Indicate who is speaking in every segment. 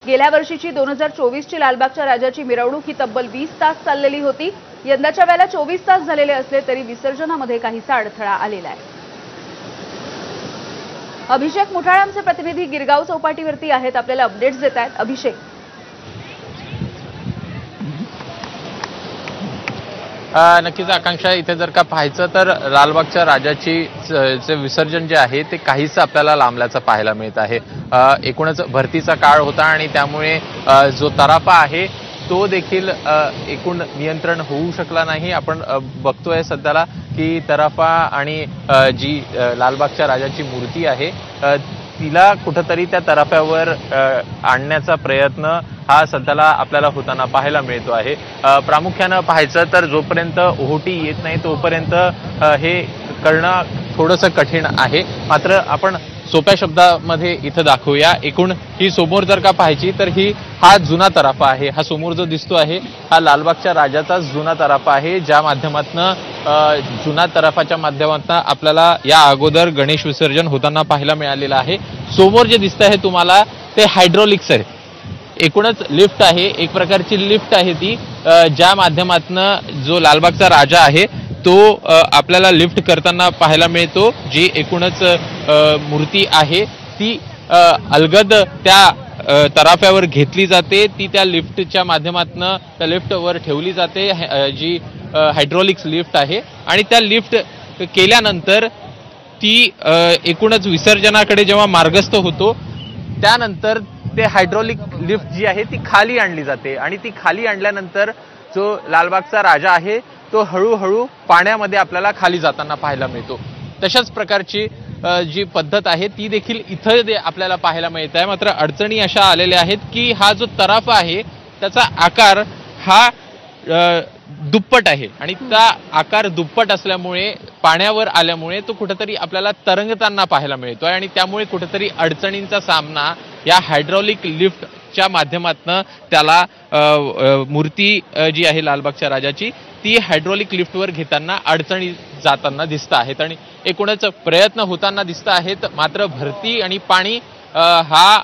Speaker 1: गेल्या वर्षीची 2024ची लालबागच्या राजाची मिरवणूक ही तब्बल 20 तास चाललेली होती। यंदाच्या वेळेला 24 तास झालेले असले तरी विसर्जनामध्ये काहीसा अडथळा आलेला आहे। अभिषेक मुठाळे आमचे प्रतिनिधी गिरगाव चौपाटीवरती आहेत, आपल्याला अपडेट्स देत आहेत। अभिषेक,
Speaker 2: नक्कीच आकांक्षा, इथे जर का पाहायचं तर लालबागच्या राजाची जे विसर्जन जे आहे ते काहीच आपल्याला लांबल्याचं पाहायला मिळत आहे। एकूणच भरतीचा काळ होता आणि त्यामुळे जो तराफा आहे तो देखील एकूण नियंत्रण होऊ शकला नाही। आपण बघतोय सध्याला की तराफा आणि जी लालबागच्या राजाची मूर्ती आहे तिला कुठेतरी त्या तराफ्यावर आणण्याचा प्रयत्न हा सध्याला आपल्याला होताना पाहायला मिळतो आहे। प्रामुख्यानं पाहायचं तर जोपर्यंत ओहोटी येत नाही तोपर्यंत हे करणं थोडंसं कठीण आहे। मात्र आपण सोप्या शब्दामध्ये इथं दाखवूया। एकूण ही समोर जर का पाहायची तर हा जुना तराफा आहे। हा समोर जो दिसतो आहे हा लालबागच्या राजाचा जुना तराफा आहे, ज्या माध्यमातनं जुना तराफाच्या माध्यमातनं आपल्याला या अगोदर गणेश विसर्जन होताना पाहायला मिळालेलं आहे। समोर जे दिसत आहे तुम्हाला ते हायड्रोलिक्स आहे, एकूणच लिफ्ट आहे, एक प्रकारची लिफ्ट आहे ती, ज्या माध्यमातनं जो लालबागचा राजा आहे तो आपल्याला लिफ्ट करताना पाहायला मिळतो। जी एकूणच मूर्ती आहे ती अलगद त्या तराफ्यावर घेतली जाते, ती त्या लिफ्टच्या माध्यमातनं त्या लिफ्टवर ठेवली जाते, जी हायड्रोलिक्स लिफ्ट आहे। आणि त्या लिफ्ट केल्यानंतर ती एकूणच विसर्जनाकडे जेव्हा मार्गस्थ होतो त्यानंतर ते हायड्रोलिक लिफ्ट जी आहे ती खाली आणली जाते आणि ती खाली आणल्यानंतर जो लालबागचा राजा आहे तो हळूहळू पाण्यामध्ये आपल्याला खाली जाताना पाहायला मिळतो। तशाच प्रकारची जी पद्धत आहे ती देखील इथं आपल्याला पाहायला मिळत आहे। मात्र अडचणी अशा आलेल्या आहेत की हा जो तराफा आहे त्याचा आकार हा दुप्पट आहे आणि त्या आकार दुप्पट असल्यामुळे पाण्यावर आल्यामुळे तो कुठेतरी आपल्याला तरंगताना पाहायला मिळतोय आणि त्यामुळे कुठेतरी अडचणींचा सामना या हायड्रोलिक लिफ्टच्या माध्यमातून त्याला मूर्ती जी आहे लालबागच्या राजाची ती हायड्रोलिक लिफ्टवर घेताना अडचणी जाताना दिसत आहेत आणि एकूणच प्रयत्न होताना दिसत आहेत। मात्र भरती आणि पाणी हा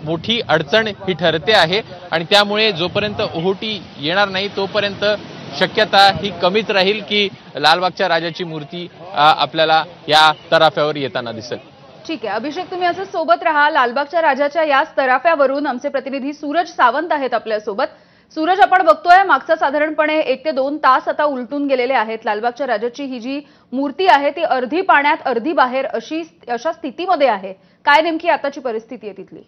Speaker 2: मोठी अडचण ही ठरते आहे आणि त्यामुळे जोपर्यंत ओहोटी येणार नाही तोपर्यंत शक्यता ही कमीच राहील की लालबागच्या राजाची मूर्ती आपल्याला या तराफ्यावर येताना दिसेल।
Speaker 1: ठीक आहे अभिषेक, तुम्ही असं सोबत राहा। लालबागच्या राजाच्या याच तराफ्यावरून आमचे प्रतिनिधी सूरज सावंत आहेत आपल्या सोबत। सूरज, आपण बघतोय मागचा साधारणपणे 1 ते 2 तास आता उलटून गेलेले आहेत। लालबागच्या राजाची ही जी मूर्ती आहे ती अर्धी पाण्यात अर्धी बाहेर अशा स्थितीमध्ये आहे। काय नेमकी आताची परिस्थिती आहे तिथली?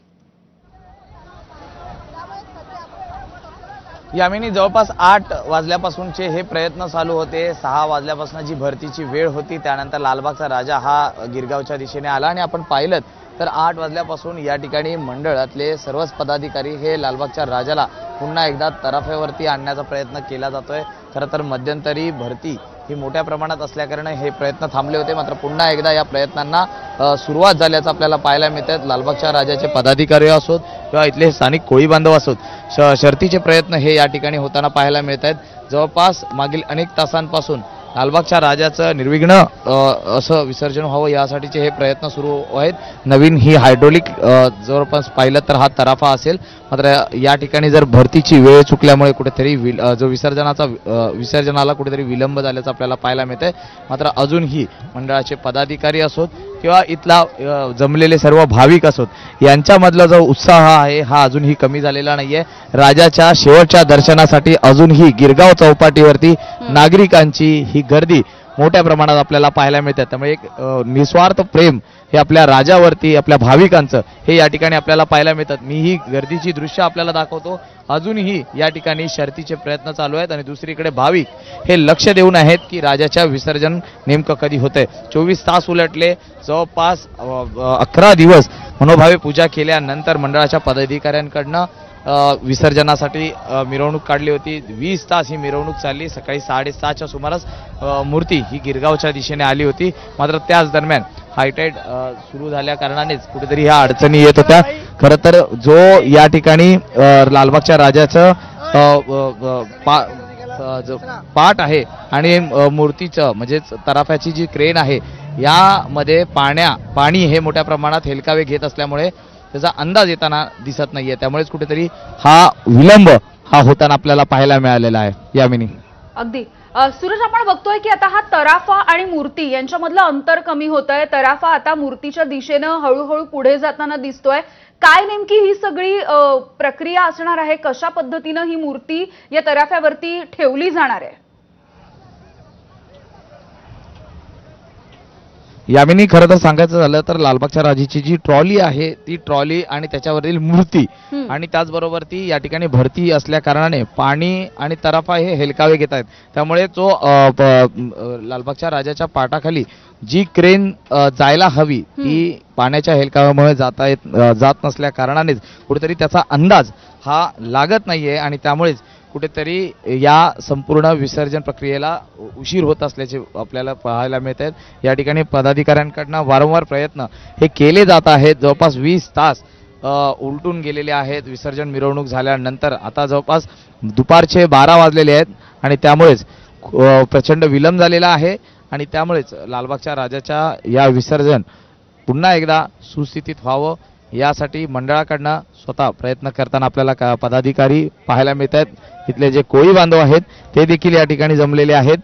Speaker 3: यामिनी, जवळपास 8 वाजल्यापासूनचे हे प्रयत्न चालू होते। 6 वाजल्यापासून जी भरतीची वेळ होती त्यानंतर लालबागचा राजा हा गिरगावच्या दिशेने आला आणि आपण पाहिलं तर 8 वाजल्यापासून या ठिकाणी मंडळातले सर्वच पदाधिकारी हे लालबागच्या राजाला पुन्हा एकदा तराफ्यावरती आणण्याचा प्रयत्न केला जातोय। खरं तर मध्यंतरी भरती ही मोठ्या प्रमाणात असल्याकारणे हे प्रयत्न थांबले होते, मात्र पुन्हा एकदा या प्रयत्नांना सुरुवात झाल्याचं आपल्याला पाहायला मिळतं। लालबागच्या राजाचे पदाधिकारी असोत किंवा इथले स्थानिक कोळी बांधव असोत, शर्थीचे प्रयत्न हे या ठिकाणी होताना पाहायला मिळत आहेत। जवळपास मागील अनेक तासांपासून लालबागच्या राजाचं निर्विघ्न असं विसर्जन व्हावं यासाठीचे हे प्रयत्न सुरू आहेत। नवीन ही हायड्रोलिक जवळपास पाहिलं तर हा तराफा असेल, मात्र या ठिकाणी जर भरतीची वेळ चुकल्यामुळे कुठेतरी जो विसर्जनाला कुठेतरी विलंब झाल्याचं आपल्याला पाहायला मिळतंय। मात्र अजूनही मंडळाचे पदाधिकारी असोत किंवा इथला जमलेले सर्व भाविक असोत यांच्यामधला जो उत्साह आहे हा अजूनही कमी झालेला नाहीये। राजाच्या शेवटच्या दर्शनासाठी अजूनही गिरगाव चौपाटीवरती नागरिकांची ही गर्दी मोठ्या प्रमाणात आपल्याला पाहायला मिळते। त्यामुळे एक निस्वार्थ प्रेम हे आपल्या राजावरती आपल्या भाविकांचं हे या ठिकाणी आपल्याला पाहायला मिळतात। मी ही गर्दीची दृश्य आपल्याला दाखवतो। अजूनही या ठिकाणी शर्थीचे प्रयत्न चालू आहेत आणि दुसरीकडे भाविक हे लक्ष देऊन आहेत की राजाच्या विसर्जन नेमकं कधी होतंय। 24 तास उलटले, जवळपास 11 दिवस मनोभावे पूजा केल्यानंतर मंडळाच्या पदाधिकाऱ्यांकडनं विसर्जनासाठी मिरवणूक काढली होती। 20 तास ही मिरवणूक चालली। सकाळी 6:30च्या सुमारास मूर्ती ही गिरगावच्या दिशेने आली होती, मात्र त्याच दरम्यान हायटाईड सुरू झाल्या कारणानेच कुठेतरी ह्या अडचणी येत होत्या। खरं तर जो या ठिकाणी लालबागच्या राजाचं पाट आहे आणि मूर्तीचं म्हणजेच तराफ्याची जी क्रेन आहे यामध्ये पाणी हे मोठ्या प्रमाणात हेलकावे घेत असल्यामुळे त्याचा अंदाज येताना दिसत नाहीये. त्यामुळेच कुठेतरी हा विलंब हा होताना आपल्याला पाहायला मिळालेला आहे. यामिनी,
Speaker 1: अगदी सूरज, आपण बघतोय की आता हा तराफा आणि मूर्ती यांच्यामधलं अंतर कमी होत आहे. तराफा आता मूर्तीच्या दिशेनं हळूहळू पुढे जाताना दिसतोय. काय नेमकी ही सगळी प्रक्रिया असणार आहे? कशा पद्धतीनं ही मूर्ती या तराफ्यावरती ठेवली जाणार आहे?
Speaker 3: यामिनी, खरं तर सांगायचं झालं तर लालबागच्या राजाची जी ट्रॉली आहे ती ट्रॉली आणि त्याच्यावरील मूर्ती आणि त्याचबरोबर ती या ठिकाणी भरती असल्या कारणाने पाणी आणि तराफा हे हेलकावे घेत आहेत. त्यामुळे जो लालबागच्या राजाच्या पाटाखाली जी क्रेन जायला हवी ती पाण्याच्या हेलकाव्यामुळे जात नसल्या कारणानेच कुठेतरी त्याचा अंदाज हा लागत नाहीये आणि त्यामुळेच कुठेतरी या संपूर्ण विसर्जन प्रक्रियेला उशीर होत असल्याचे आपल्याला पाहायला मिळत आहेत. या ठिकाणी पदाधिकाऱ्यांकडनं वारंवार प्रयत्न हे केले जात आहेत. जवळपास 20 तास उलटून गेलेले आहेत विसर्जन मिरवणूक झाल्यानंतर. आता जवळपास दुपारचे 12 वाजलेले आहेत आणि त्यामुळेच प्रचंड विलंब झालेला आहे आणि त्यामुळेच लालबागच्या राजाच्या या विसर्जन पुन्हा एकदा सुस्थितीत व्हावं यासाठी मंडळाकडनं स्वतः प्रयत्न करताना आपल्याला पदाधिकारी पाहायला मिळत आहेत. इथले जे कोळी बांधव आहेत ते देखील या ठिकाणी जमलेले आहेत.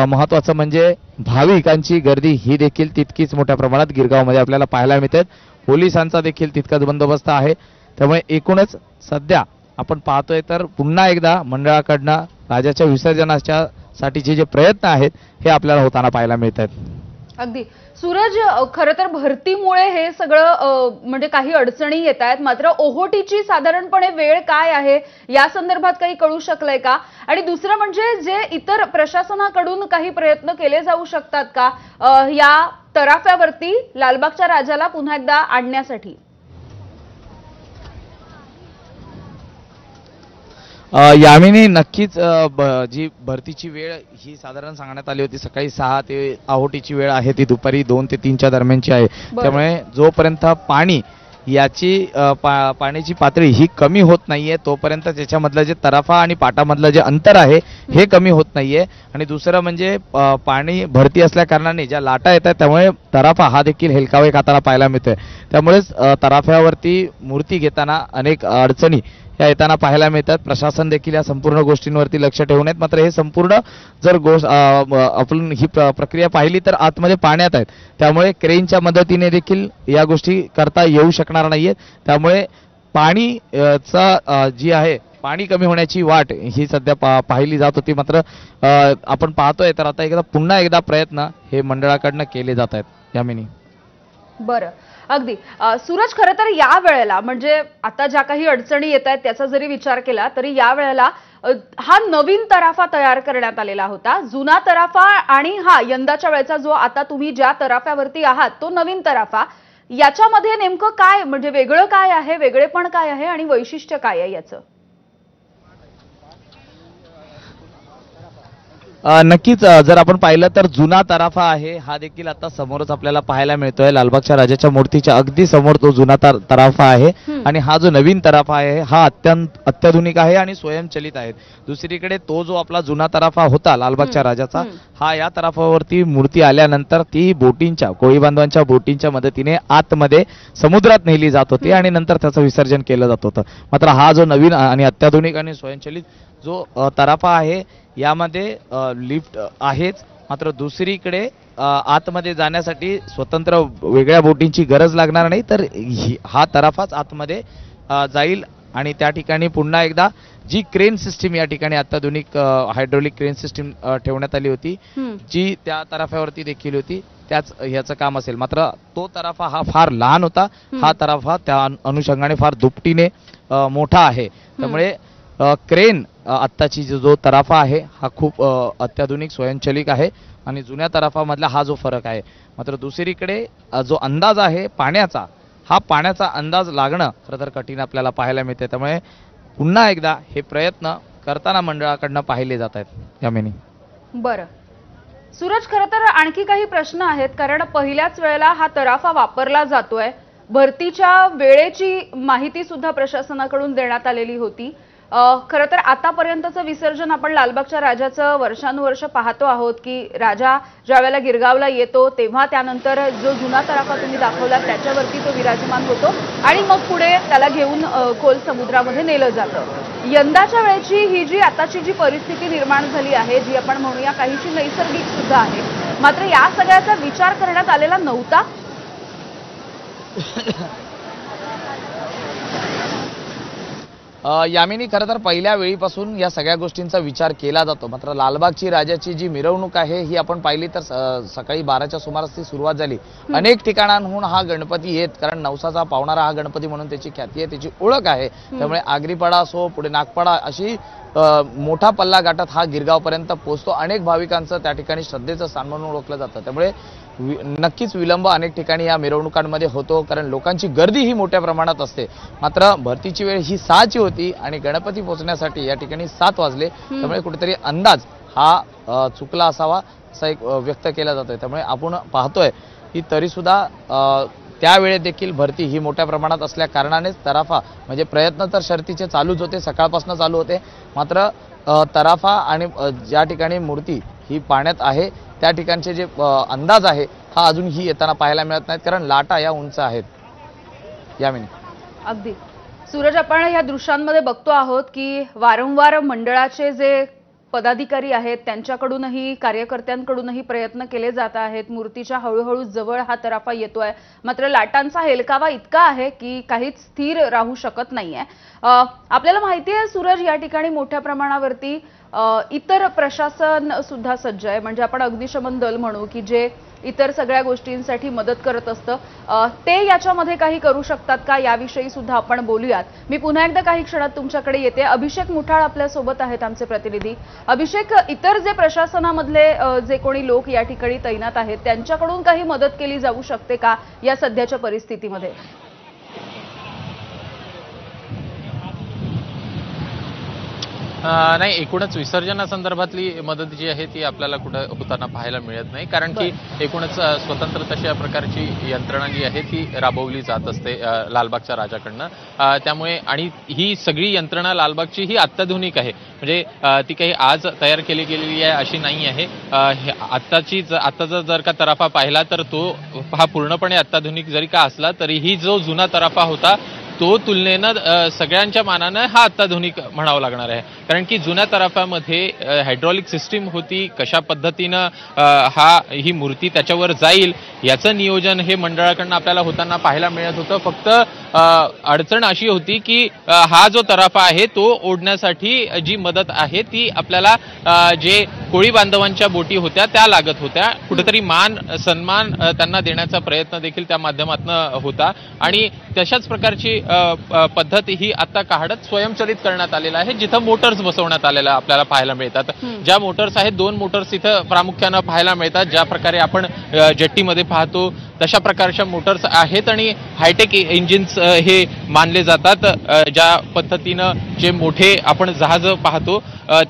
Speaker 3: महत्त्वाचं म्हणजे भाविकांची गर्दी ही देखील तितकीच मोठ्या प्रमाणात गिरगावमध्ये आपल्याला पाहायला मिळते. पोलिसांचा देखील तितकाच बंदोबस्त आहे. त्यामुळे एकूणच सध्या आपण पाहतोय तर पुन्हा एकदा मंडळाकडनं राजाच्या विसर्जनाच्या साठीचे जे प्रयत्न आहेत हे आपल्याला होताना पाहायला मिळत आहेत.
Speaker 1: अगदी सूरज, खरं तर भरतीमुळे हे सगळं म्हणजे काही अडचणी येत आहेत, मात्र ओहोटीची साधारणपणे वेळ काय आहे या संदर्भात काही कळू शकलंय का? आणि दुसरं म्हणजे जे इतर प्रशासनाकडून काही प्रयत्न केले जाऊ शकतात का या तराफ्यावरती लालबागच्या राजाला पुन्हा एकदा आणण्यासाठी?
Speaker 3: यामिनी, नक्कीच जी भरतीची वेळ ही साधारण सांगण्यात आली होती सकाळी 6 ते आहोटीची वेळ आहे ती दुपारी 2 ते 3च्या दरम्यानची आहे. त्यामुळे जोपर्यंत याची पाण्याची पातळी ही कमी होत नाहीये तोपर्यंत त्याच्यामधलं जे तराफा आणि पाटामधलं जे अंतर आहे हे कमी होत नाहीये. आणि दुसरं म्हणजे पाणी भरती असल्या कारणाने ज्या लाटा येतात त्यामुळे तराफा हा देखील हेलकावे खाताना पाहायला मिळतोय. त्यामुळेच तराफ्यावरती मूर्ती घेताना अनेक अडचणी या येताना पाहायला मिळतात. प्रशासन देखील या संपूर्ण गोष्टींवरती लक्ष ठेवून आहेत. मात्र हे संपूर्ण जर आपण ही प्रक्रिया पाहिली तर आतमध्ये पाण्यात आहेत. त्यामुळे क्रेनच्या मदतीने देखील या गोष्टी करता येऊ शकणार नाहीयेत. त्यामुळे जी आहे पाणी कमी होण्याची वाट ही सध्या पाहिली जात होती. मात्र आपण पाहतोय तर आता पुन्हा एकदा प्रयत्न हे मंडळाकडनं केले जात आहेत. यामिनी,
Speaker 1: बरं, अगदी सूरज, खरं तर या वेळेला म्हणजे आता ज्या काही अडचणी येत आहेत त्याचा जरी विचार केला तरी या वेळेला हा नवीन तराफा तयार करण्यात आलेला होता. जुना तराफा आणि हा यंदाच्या वेळेचा जो आता तुम्ही ज्या तराफ्यावरती आहात तो नवीन तराफा, याच्यामध्ये नेमकं काय म्हणजे वेगळं काय आहे, वेगळेपण काय आहे आणि वैशिष्ट्य काय आहे याचं?
Speaker 3: नक्कीच जर आपण पाहिलं तर जुना तराफा आहे हा देखील आता समोरच आपल्याला पाहायला मिळतोय. लालबागच्या राजाच्या मूर्तीच्या अगदी समोर तो जुना तराफा आहे आणि हा जो नवीन तराफा आहे हा अत्याधुनिक आहे आणि स्वयंचलित आहे. दुसरीकडे तो जो आपला जुना तराफा होता लालबागच्या राजाचा हा या तराफावरती मूर्ती आल्यानंतर ती कोळी बांधवांच्या बोटींच्या मदतीने आतमध्ये समुद्रात नेली जात होती आणि नंतर त्याचं विसर्जन केलं जात होतं. मात्र हा जो नवीन आणि अत्याधुनिक आणि स्वयंचलित जो तराफा आहे यामध्ये लिफ्ट आहेच. मात्र दुसरीकडे आतमध्ये जाण्यासाठी स्वतंत्र वेगळ्या बोटींची गरज लागणार नाही. तर हा तराफाच आतमध्ये जाईल आणि त्या ठिकाणी पुन्हा एकदा जी क्रेन सिस्टीम या ठिकाणी अत्याधुनिक हायड्रोलिक क्रेन सिस्टीम ठेवण्यात आली होती जी त्या तराफ्यावरती देखील होती त्याच ह्याचं काम असेल. मात्र तो तराफा हा फार लहान होता. हा तराफा त्या अनुषंगाने फार दुपटीने मोठा आहे. त्यामुळे क्रेन आत्ताची जो तराफा आहे हा खूप अत्याधुनिक स्वयंचलित आहे आणि जुन्या तराफामधला हा जो फरक आहे. मात्र दुसरीकडे जो अंदाज आहे पाण्याचा अंदाज लागणं खरं तर कठीण आपल्याला पाहायला मिळते. त्यामुळे पुन्हा एकदा हे प्रयत्न करताना मंडळाकडनं पाहिले जात आहेत. यामिनी,
Speaker 1: बरं सूरज, खरं तर आणखी काही प्रश्न आहेत कारण पहिल्याच वेळेला हा तराफा वापरला जातोय. भरतीच्या वेळेची माहिती सुद्धा प्रशासनाकडून देण्यात आलेली होती. खरं तर आतापर्यंतचं विसर्जन आपण लालबागच्या राजाचं वर्षानुवर्ष पाहतो आहोत की राजा ज्यावेळेला गिरगावला येतो तेव्हा त्यानंतर जो जुना तराफा तुम्ही दाखवला त्याच्यावरती तो विराजमान होतो आणि मग पुढे त्याला घेऊन खोल समुद्रामध्ये नेलं जातं। यंदाच्या वेळेची ही जी आताची जी परिस्थिती निर्माण झाली आहे, जी आपण म्हणूया काहीशी नैसर्गिक सुद्धा आहे, मात्र या सगळ्याचा विचार करण्यात आलेला नव्हता।
Speaker 3: यामिनी, खरं तर पहिल्या वेळीपासून या सगळ्या गोष्टींचा विचार केला जातो, मात्र लालबागची राजाची जी मिरवणूक आहे ही आपण पाहिली तर सकाळी 12च्या सुमारास ती सुरुवात झाली। अनेक ठिकाणांहून हा गणपती येत, कारण नवसाचा पावणारा हा गणपती म्हणून त्याची ख्याती आहे, त्याची ओळख आहे। त्यामुळे आगरीपाडा असो, पुढे नागपाडा, अशी मोठा पल्ला गाठत हा गिरगावपर्यंत पोहोचतो। अनेक भाविकांचं त्या ठिकाणी श्रद्धेचं स्थान म्हणून ओळखलं जातं। त्यामुळे नक्कीच विलंब अनेक ठिकाणी या मिरवणुकांमध्ये होतो, कारण लोकांची गर्दी ही मोठ्या प्रमाणात असते। मात्र भरतीची वेळ ही 6ची होती आणि गणपती पोहोचण्यासाठी या ठिकाणी 7 वाजले। त्यामुळे कुठेतरी अंदाज हा चुकला असावा असा एक व्यक्त केला जातोय। त्यामुळे आपण पाहतोय की तरी सुद्धा त्यावेळेत देखील भरती ही मोठ्या प्रमाणात असल्या कारणानेच तराफा म्हणजे प्रयत्न तर शर्तीचे चालूच होते, सकाळपासून चालू होते। मात्र तराफा आणि ज्या ठिकाणी मूर्ती ही पाण्यात आहे त्या ठिकाणचे जे अंदाज आहे हा अजूनही येताना पाहायला मिळत नाहीत, कारण लाटा या उंच आहेत। यामिनी,
Speaker 1: अगदी सूरज, आपण या दृश्यांमध्ये बघतो आहोत की वारंवार मंडळाचे जे पदाधिकारी आहेत त्यांच्याकडूनही कार्यकर्त्यांकडूनही प्रयत्न केले जात आहेत। मूर्तीच्या हळूहळू जवळ हा तराफा येतोय, मात्र लाटांचा हेलकावा इतका आहे की काहीच स्थिर राहू शकत नाहीये। आपल्याला माहिती आहे सूरज, या ठिकाणी मोठ्या प्रमाणावरती इतर प्रशासन सुद्धा सज्ज आहे, म्हणजे आपण अग्निशमन दल म्हणू की जे इतर सगळ्या गोष्टींसाठी मदत करत असतं, ते याच्यामध्ये काही करू शकतात का याविषयी सुद्धा आपण बोलूयात। मी पुन्हा एकदा काही क्षणात तुमच्याकडे येते। अभिषेक मुठाळ आपल्या सोबत आहेत, आमचे प्रतिनिधी। अभिषेक, इतर जे प्रशासनामधले जे कोणी लोक या ठिकाणी तैनात आहेत त्यांच्याकडून काही मदत केली जाऊ शकते का या सध्याच्या परिस्थितीमध्ये?
Speaker 2: नाही, एकूणच विसर्जनासंदर्भातली मदत जी आहे ती आपल्याला कुठं होताना पाहायला मिळत नाही, कारण की एकूणच स्वतंत्र तशा प्रकारची यंत्रणा जी आहे ती राबवली जात असते लालबागच्या राजाकडनं। त्यामुळे आणि ही सगळी यंत्रणा लालबागची ही अत्याधुनिक आहे, म्हणजे ती काही आज तयार केली गेलेली आहे अशी नाही आहे। आत्ताचा जर का तराफा पाहिला तर तो हा पूर्णपणे अत्याधुनिक जरी का असला तरीही जो जुना तराफा होता तो तुलनेनं सगळ्यांच्या मानानं हा अत्याधुनिक म्हणावा लागणार आहे, कारण की जुन्या तराफ्यामध्ये हायड्रॉलिक सिस्टीम होती। कशा पद्धतीनं ही मूर्ती त्याच्यावर जाईल याचं नियोजन हे मंडळाकडनं आपल्याला होताना पाहायला मिळत होतं। फक्त अडचण अशी होती की हा जो तराफा आहे तो ओढण्यासाठी जी मदत आहे ती आपल्याला जे कोळी बांधवांच्या बोटी होत्या त्या लागत होत्या। कुठेतरी मान सन्मान त्यांना देण्याचा प्रयत्न देखील त्या माध्यमातून होता आणि तशाच प्रकारची पद्धत ही आता काढत स्वयंचलित करण्यात आलेला आहे, जिथं मोटर्स बसवण्यात आलेला आपल्याला पाहायला मिळतात। ज्या मोटर्स आहेत 2 मोटर्स इथं प्रामुख्यानं पाहायला मिळतात, ज्या प्रकारे आपण जेट्टीमध्ये पाहतो तशा प्रकारच्या मोटर्स आहेत आणि हायटेक इंजिन्स हे मानले जातात। ज्या पद्धतीनं जे मोठे आपण जहाज पाहतो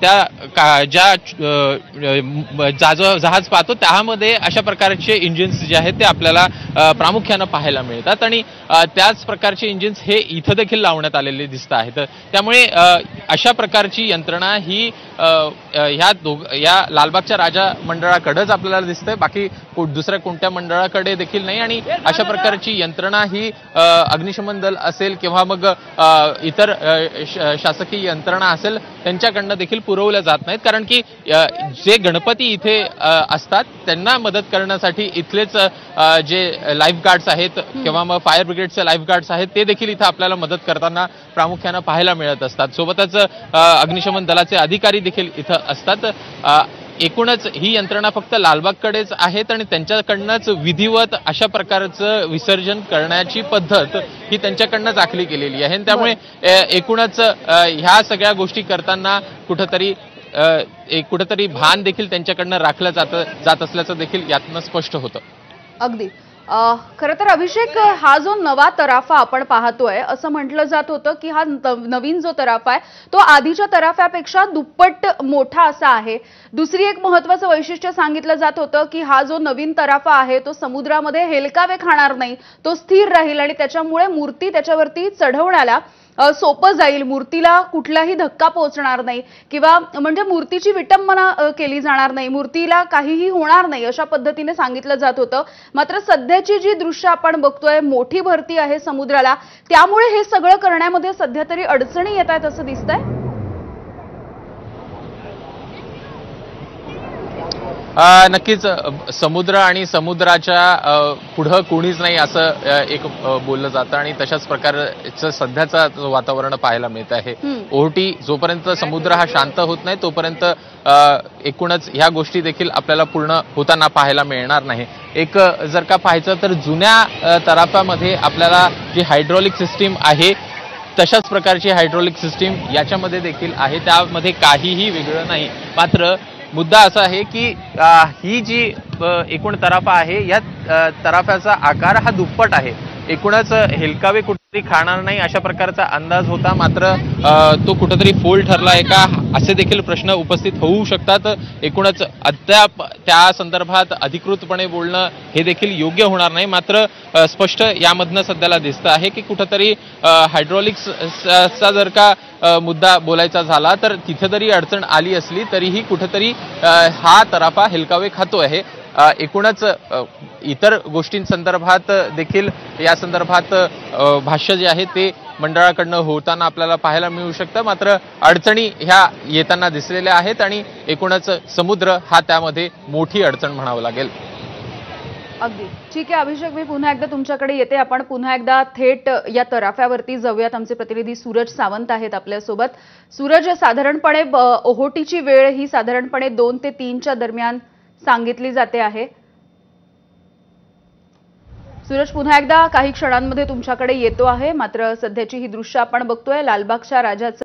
Speaker 2: त्या ज्या जहाज पाहतो त्यामध्ये अशा प्रकारचे इंजिन्स जे आहेत ते आपल्याला प्रामुख्यानं पाहायला मिळतात आणि त्याच प्रकारचे इंजिन्स हे इथं देखील लावण्यात आलेले दिसत आहेत। त्यामुळे अशा प्रकारची यंत्रणा ही या लालबागच्या राजा मंडळाकडेच आपल्याला दिसते, बाकी दुसऱ्या कोणत्या मंडळाकडे देखील नाही। आणि अशा प्रकारची यंत्रणा ही अग्निशमन दल असेल किंवा मग इतर शासकीय यंत्रणा असेल त्यांच्याकडनं देखील पुरवल्या जात नाहीत, कारण की जे गणपती इथे असतात त्यांना मदत करण्यासाठी इथलेच जे लाईफ गार्ड्स आहेत किंवा मग फायर ब्रिगेडचे लाईफ गार्ड्स आहेत ते देखील इथं आपल्याला मदत करताना प्रामुख्यानं पाहायला मिळत असतात। सोबतच अग्निशमन दलाचे अधिकारी देखील इथं असतात। एकूणच ही यंत्रणा फक्त लालबागकडेच आहेत आणि त्यांच्याकडनंच विधिवत अशा प्रकारचं विसर्जन करण्याची पद्धत ही त्यांच्याकडनंच आखली गेलेली आहे। त्यामुळे एकूणच ह्या सगळ्या गोष्टी करताना कुठेतरी भान देखील त्यांच्याकडनं राखलं जात असल्याचं देखील यातनं स्पष्ट होतं।
Speaker 1: अगदी खरं तर अभिषेक, हा जो नवा तराफा आपण पाहतोय असं म्हटलं जात होतं की हा नवीन जो तराफा आहे तो आधीच्या तराफ्यापेक्षा दुप्पट मोठा असा आहे। दुसरी एक महत्त्वाचं वैशिष्ट्य सांगितलं जात होतं की हा जो नवीन तराफा आहे तो समुद्रामध्ये हेलकावे खाणार नाही, तो स्थिर राहील आणि त्याच्यामुळे मूर्ती त्याच्यावरती चढवण्याला सोपं जाईल, मूर्तीला कुठलाही धक्का पोहोचणार नाही किंवा म्हणजे मूर्तीची विटंबना केली जाणार नाही, मूर्तीला काहीही होणार नाही अशा पद्धतीने सांगितलं जात होतं. मात्र सध्याची जी दृश्य आपण बघतोय, मोठी भरती आहे समुद्राला, त्यामुळे हे सगळं करण्यामध्ये सध्या तरी अडचणी येत आहेत असं दिसतंय.
Speaker 2: नक्कीच समुद्र आणि समुद्राच्या पुढं कोणीच नाही असं एक बोललं जातं आणि तशाच प्रकारचं सध्याचं वातावरण पाहायला मिळत आहे. ओहोटी जोपर्यंत समुद्र हा शांत होत नाही तोपर्यंत एकूणच ह्या गोष्टी देखील आपल्याला पूर्ण होताना पाहायला मिळणार नाही. एक जर का पाहायचं तर जुन्या तराफ्यामध्ये आपल्याला जी हायड्रॉलिक सिस्टीम आहे तशाच प्रकारची हायड्रॉलिक सिस्टीम याच्यामध्ये देखील आहे, त्यामध्ये काहीही वेगळं नाही. मात्र मुद्दा असा आहे की ही जी एकूण तराफा आहे या तराफ्याचा आकार हा दुप्पट आहे. एकूणच हेलकावे कुठेतरी खाणार नाही अशा प्रकारचा अंदाज होता, मात्र तो कुठेतरी फोल ठरला आहे का असे देखील प्रश्न उपस्थित होऊ शकतात. एकूणच अद्याप त्या संदर्भात अधिकृतपणे बोलणं हे देखील योग्य होणार नाही. मात्र स्पष्ट यामधनं सध्याला दिसतं आहे की कुठेतरी हायड्रॉलिक्सचा जर का मुद्दा बोलायचा झाला तर तिथे जरी अडचण आली असली तरीही कुठेतरी हा तराफा हेलकावे खातो आहे. एकूणच इतर गोष्टींसंदर्भात देखील या संदर्भात भाष्य जे आहे ते मंडळाकडनं होताना आपल्याला पाहायला मिळू शकतं. मात्र अडचणी ह्या येताना दिसलेल्या आहेत आणि एकूणच समुद्र हा त्यामध्ये मोठी अडचण म्हणावं लागेल.
Speaker 1: अगदी ठीक आहे अभिषेक, मी पुन्हा एकदा तुमच्याकडे येते. आपण पुन्हा एकदा थेट या तराफ्यावरती जाऊयात. आमचे प्रतिनिधी सूरज सावंत आहेत आपल्यासोबत. सूरज, साधारणपणे ओहोटीची वेळ ही साधारणपणे 2 ते 3च्या दरम्यान सांगितली जाते आहे. सूरज, पुन्हा एकदा काही क्षणांमध्ये तुमच्याकडे येतो आहे. मात्र सध्याची ही दृश्य आपण बघतोय लालबागच्या राजाचं